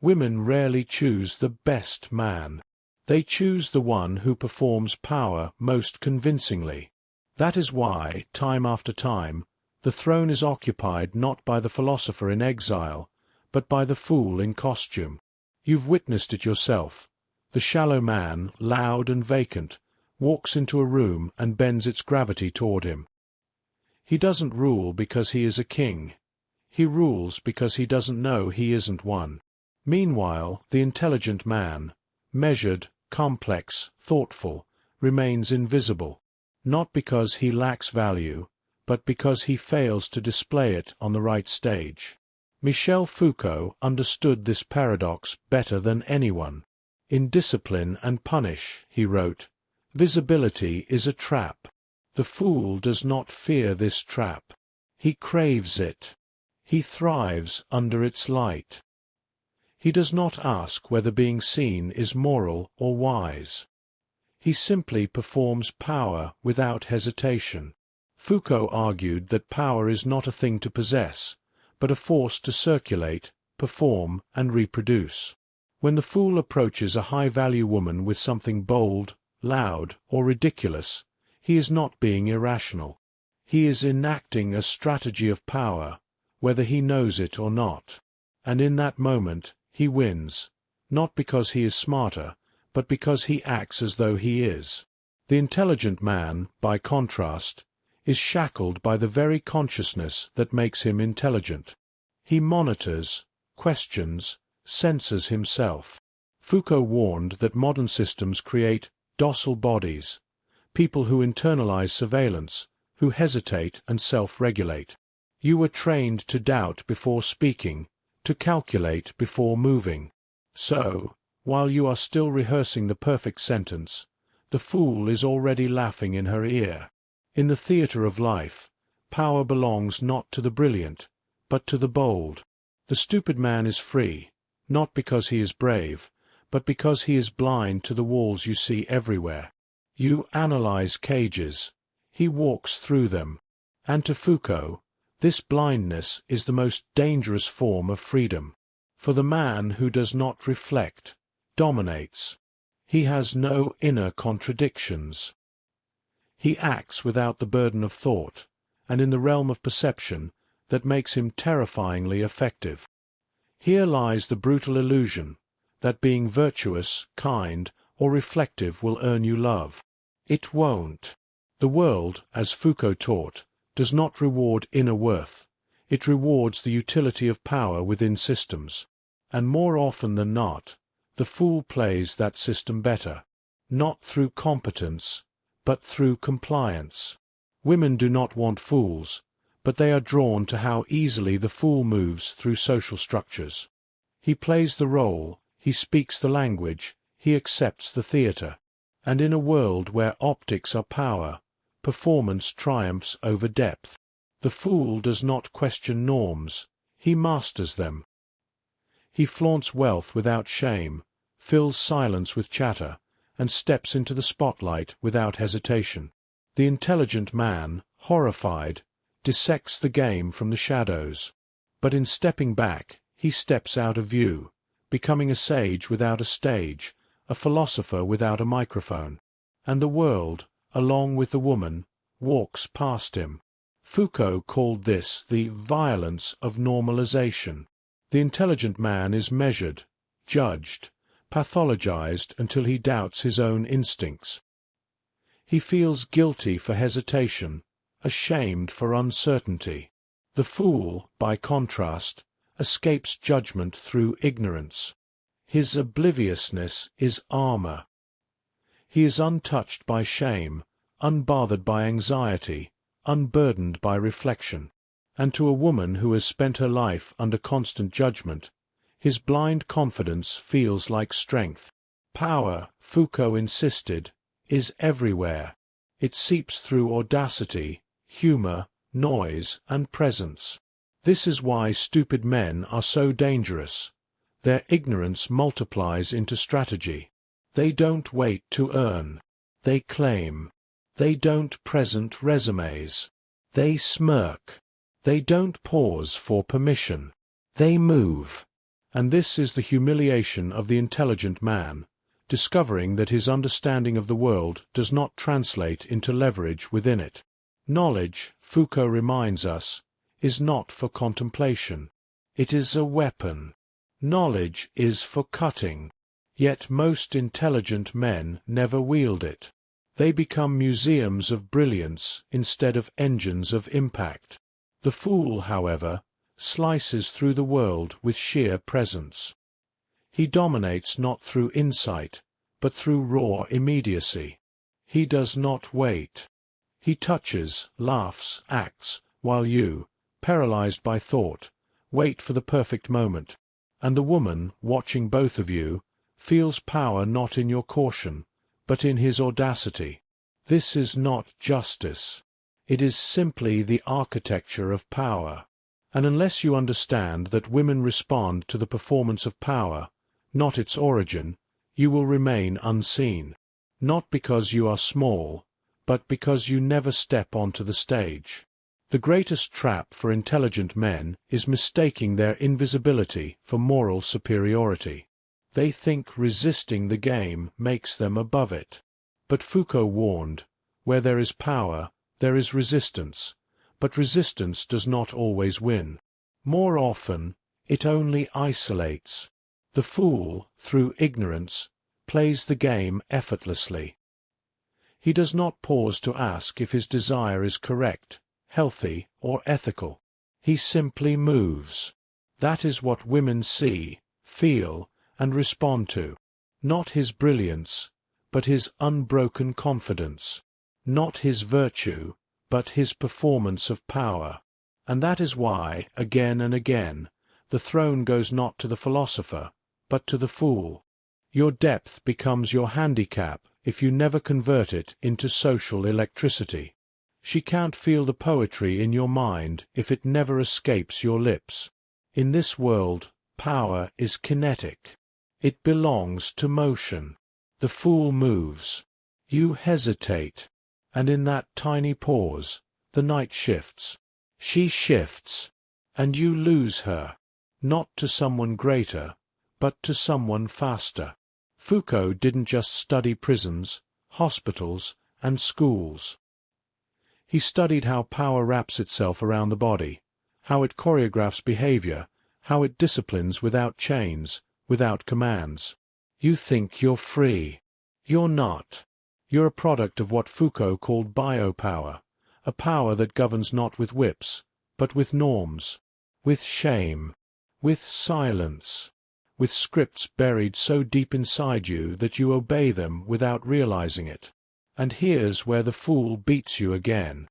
Women rarely choose the best man. They choose the one who performs power most convincingly. That is why, time after time, the throne is occupied not by the philosopher in exile, but by the fool in costume. You've witnessed it yourself. The shallow man, loud and vacant, walks into a room and bends its gravity toward him. He doesn't rule because he is a king. He rules because he doesn't know he isn't one. Meanwhile, the intelligent man, measured, complex, thoughtful, remains invisible, not because he lacks value, but because he fails to display it on the right stage. Michel Foucault understood this paradox better than anyone. In Discipline and Punish, he wrote, "Visibility is a trap. The fool does not fear this trap. He craves it. He thrives under its light. He does not ask whether being seen is moral or wise. He simply performs power without hesitation." Foucault argued that power is not a thing to possess, but a force to circulate, perform, and reproduce. When the fool approaches a high-value woman with something bold, loud, or ridiculous, he is not being irrational. He is enacting a strategy of power, whether he knows it or not. And in that moment, he wins, not because he is smarter, but because he acts as though he is. The intelligent man, by contrast, is shackled by the very consciousness that makes him intelligent. He monitors, questions, censors himself. Foucault warned that modern systems create docile bodies, people who internalize surveillance, who hesitate and self-regulate. You were trained to doubt before speaking, to calculate before moving. So, while you are still rehearsing the perfect sentence, the fool is already laughing in her ear. In the theatre of life, power belongs not to the brilliant, but to the bold. The stupid man is free, not because he is brave, but because he is blind to the walls you see everywhere. You analyze cages, he walks through them. And to Foucault, this blindness is the most dangerous form of freedom. For the man who does not reflect, dominates. He has no inner contradictions. He acts without the burden of thought, and in the realm of perception that makes him terrifyingly effective. Here lies the brutal illusion that being virtuous, kind, or reflective will earn you love. It won't. The world, as Foucault taught, does not reward inner worth. It rewards the utility of power within systems. And more often than not, the fool plays that system better, not through competence, but through compliance. Women do not want fools, but they are drawn to how easily the fool moves through social structures. He plays the role, he speaks the language, he accepts the theatre. And in a world where optics are power, performance triumphs over depth. The fool does not question norms, he masters them. He flaunts wealth without shame, fills silence with chatter, and steps into the spotlight without hesitation. The intelligent man, horrified, dissects the game from the shadows. But in stepping back, he steps out of view, becoming a sage without a stage, a philosopher without a microphone. And the world, along with the woman, walks past him. Foucault called this the violence of normalization. The intelligent man is measured, judged, pathologized until he doubts his own instincts. He feels guilty for hesitation, ashamed for uncertainty. The fool, by contrast, escapes judgment through ignorance. His obliviousness is armor. He is untouched by shame, unbothered by anxiety, unburdened by reflection. And to a woman who has spent her life under constant judgment, his blind confidence feels like strength. Power, Foucault insisted, is everywhere. It seeps through audacity, humor, noise, and presence. This is why stupid men are so dangerous. Their ignorance multiplies into strategy. They don't wait to earn. They claim. They don't present resumes. They smirk. They don't pause for permission. They move. And this is the humiliation of the intelligent man, discovering that his understanding of the world does not translate into leverage within it. Knowledge, Foucault reminds us, is not for contemplation. It is a weapon. Knowledge is for cutting. Yet most intelligent men never wield it. They become museums of brilliance instead of engines of impact. The fool, however, slices through the world with sheer presence. He dominates not through insight, but through raw immediacy. He does not wait. He touches, laughs, acts, while you, paralyzed by thought, wait for the perfect moment. And the woman, watching both of you, feels power not in your caution, but in his audacity. This is not justice. It is simply the architecture of power. And unless you understand that women respond to the performance of power, not its origin, you will remain unseen. Not because you are small, but because you never step onto the stage. The greatest trap for intelligent men is mistaking their invisibility for moral superiority. They think resisting the game makes them above it. But Foucault warned, where there is power, there is resistance, but resistance does not always win. More often, it only isolates. The fool, through ignorance, plays the game effortlessly. He does not pause to ask if his desire is correct, healthy, or ethical. He simply moves. That is what women see, feel, and respond to. Not his brilliance, but his unbroken confidence. Not his virtue, but his performance of power. And that is why, again and again, the throne goes not to the philosopher, but to the fool. Your depth becomes your handicap if you never convert it into social electricity. She can't feel the poetry in your mind if it never escapes your lips. In this world, power is kinetic. It belongs to motion. The fool moves. You hesitate. And in that tiny pause, the night shifts. She shifts. And you lose her. Not to someone greater, but to someone faster. Foucault didn't just study prisons, hospitals, and schools. He studied how power wraps itself around the body, how it choreographs behavior, how it disciplines without chains, without commands. You think you're free. You're not. You're a product of what Foucault called biopower, a power that governs not with whips, but with norms, with shame, with silence, with scripts buried so deep inside you that you obey them without realizing it. And here's where the fool beats you again.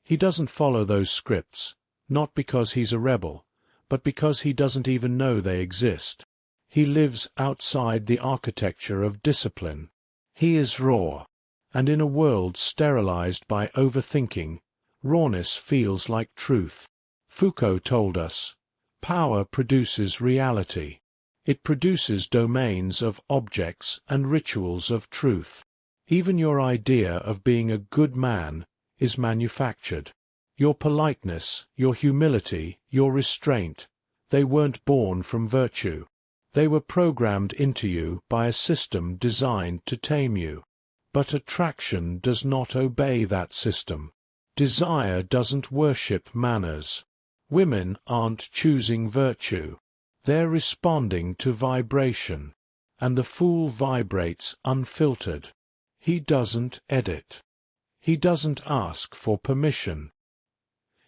He doesn't follow those scripts, not because he's a rebel, but because he doesn't even know they exist. He lives outside the architecture of discipline. He is raw, and in a world sterilized by overthinking, rawness feels like truth. Foucault told us, power produces reality. It produces domains of objects and rituals of truth. Even your idea of being a good man is manufactured. Your politeness, your humility, your restraint, they weren't born from virtue. They were programmed into you by a system designed to tame you. But attraction does not obey that system. Desire doesn't worship manners. Women aren't choosing virtue. They're responding to vibration. And the fool vibrates unfiltered. He doesn't edit. He doesn't ask for permission.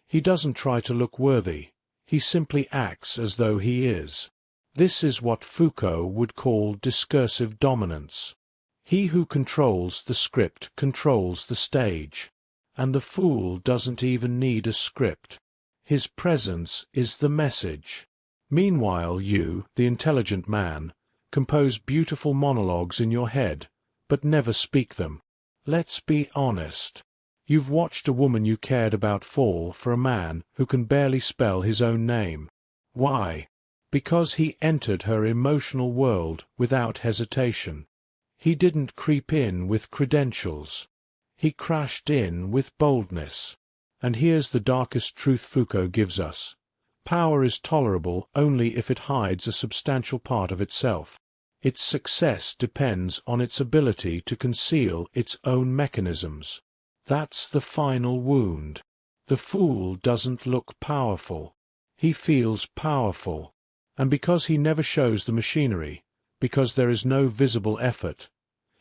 He doesn't try to look worthy. He simply acts as though he is. This is what Foucault would call discursive dominance. He who controls the script controls the stage. And the fool doesn't even need a script. His presence is the message. Meanwhile you, the intelligent man, compose beautiful monologues in your head, but never speak them. Let's be honest. You've watched a woman you cared about fall for a man who can barely spell his own name. Why? Because he entered her emotional world without hesitation. He didn't creep in with credentials. He crashed in with boldness. And here's the darkest truth Foucault gives us. Power is tolerable only if it hides a substantial part of itself. Its success depends on its ability to conceal its own mechanisms. That's the final wound. The fool doesn't look powerful. He feels powerful. And because he never shows the machinery, because there is no visible effort,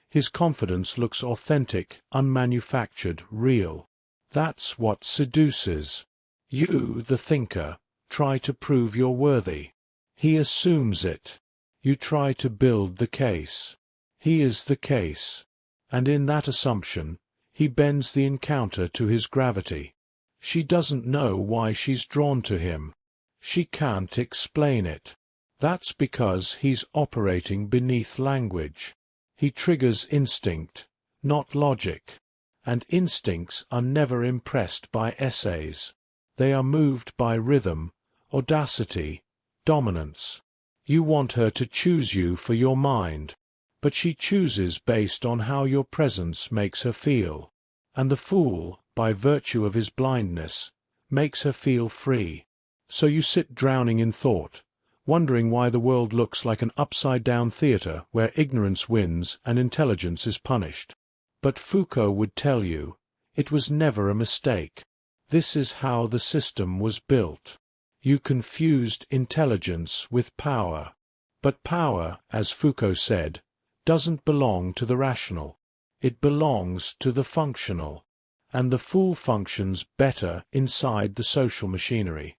his confidence looks authentic, unmanufactured, real. That's what seduces. You, the thinker, try to prove you're worthy. He assumes it. You try to build the case. He is the case. And in that assumption, he bends the encounter to his gravity. She doesn't know why she's drawn to him. She can't explain it. That's because he's operating beneath language. He triggers instinct, not logic. And instincts are never impressed by essays. They are moved by rhythm, audacity, dominance. You want her to choose you for your mind, but she chooses based on how your presence makes her feel. And the fool, by virtue of his blindness, makes her feel free. So you sit drowning in thought, wondering why the world looks like an upside-down theatre where ignorance wins and intelligence is punished. But Foucault would tell you, it was never a mistake. This is how the system was built. You confused intelligence with power. But power, as Foucault said, doesn't belong to the rational. It belongs to the functional. And the fool functions better inside the social machinery.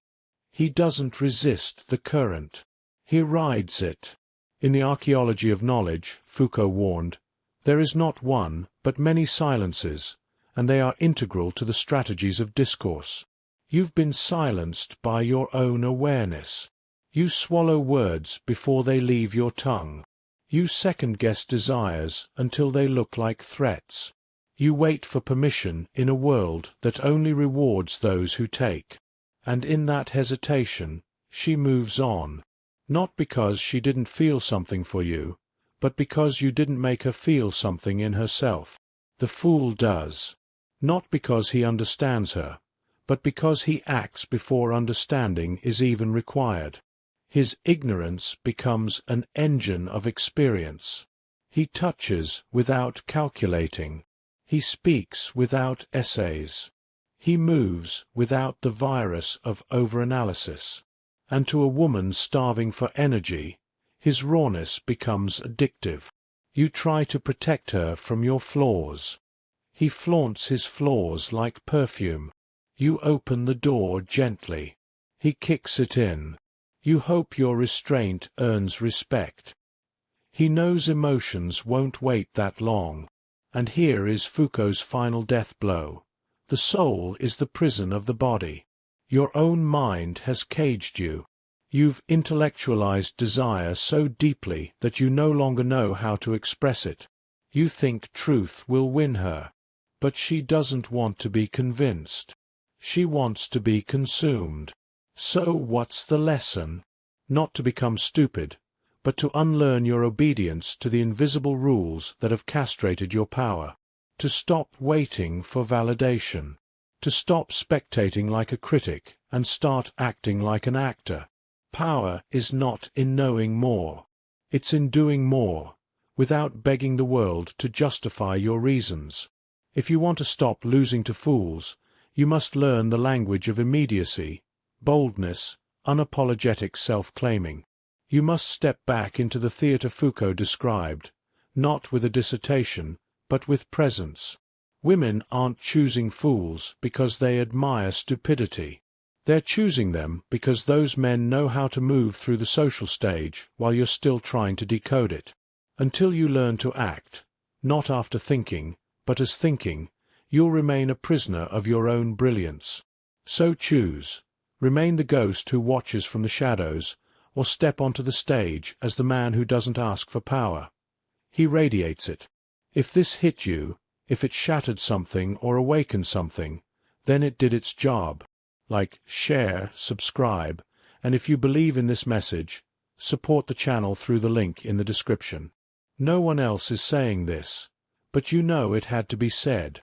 He doesn't resist the current. He rides it. In the archaeology of knowledge, Foucault warned, there is not one, but many silences, and they are integral to the strategies of discourse. You've been silenced by your own awareness. You swallow words before they leave your tongue. You second-guess desires until they look like threats. You wait for permission in a world that only rewards those who take. And in that hesitation, she moves on. Not because she didn't feel something for you, but because you didn't make her feel something in herself. The fool does. Not because he understands her, but because he acts before understanding is even required. His ignorance becomes an engine of experience. He touches without calculating. He speaks without essays. He moves without the virus of overanalysis. And to a woman starving for energy, his rawness becomes addictive. You try to protect her from your flaws. He flaunts his flaws like perfume. You open the door gently. He kicks it in. You hope your restraint earns respect. He knows emotions won't wait that long. And here is Foucault's final death blow. The soul is the prison of the body. Your own mind has caged you. You've intellectualized desire so deeply that you no longer know how to express it. You think truth will win her. But she doesn't want to be convinced. She wants to be consumed. So what's the lesson? Not to become stupid, but to unlearn your obedience to the invisible rules that have castrated your power. To stop waiting for validation. To stop spectating like a critic and start acting like an actor. Power is not in knowing more. It's in doing more, without begging the world to justify your reasons. If you want to stop losing to fools, you must learn the language of immediacy, boldness, unapologetic self-claiming. You must step back into the theatre Foucault described, not with a dissertation, but with presence. Women aren't choosing fools because they admire stupidity. They're choosing them because those men know how to move through the social stage while you're still trying to decode it. Until you learn to act, not after thinking, but as thinking, you'll remain a prisoner of your own brilliance. So choose. Remain the ghost who watches from the shadows, or step onto the stage as the man who doesn't ask for power. He radiates it. If this hit you, if it shattered something or awakened something, then it did its job. Like, share, subscribe, and if you believe in this message, support the channel through the link in the description. No one else is saying this, but you know it had to be said.